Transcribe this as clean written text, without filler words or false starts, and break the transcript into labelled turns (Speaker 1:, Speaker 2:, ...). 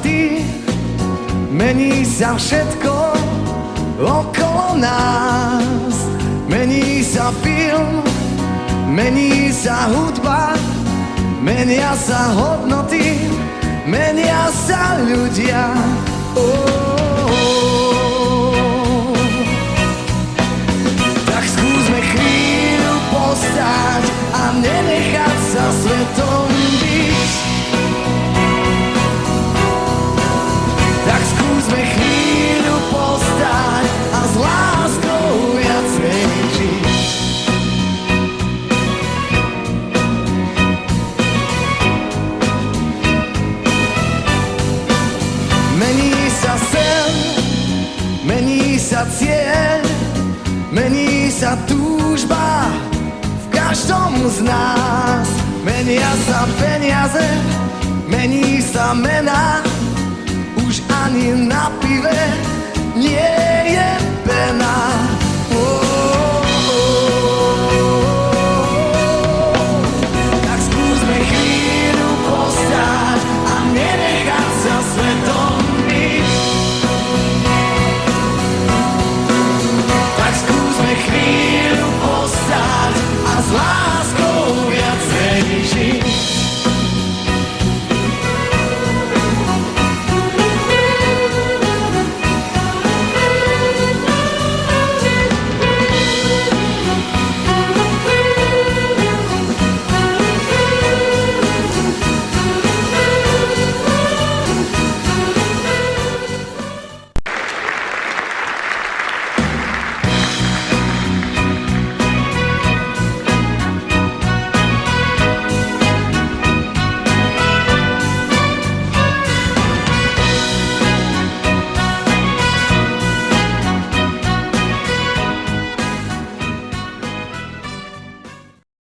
Speaker 1: ty, mení sa všetko okolo nás. Mení sa film, mení sa hudba, menia sa hodnoty, menia sa ľudia. Tak skúsme chvíľu postať a nenechať sa svetom byť. Tak skúsme chvíľu postať a s láskou viacej žiť. Mení sa sen, mení sa cieľ, mení sa túžba v každom z nás. Menia sa peniaze, mení sa mena, už ani na pivo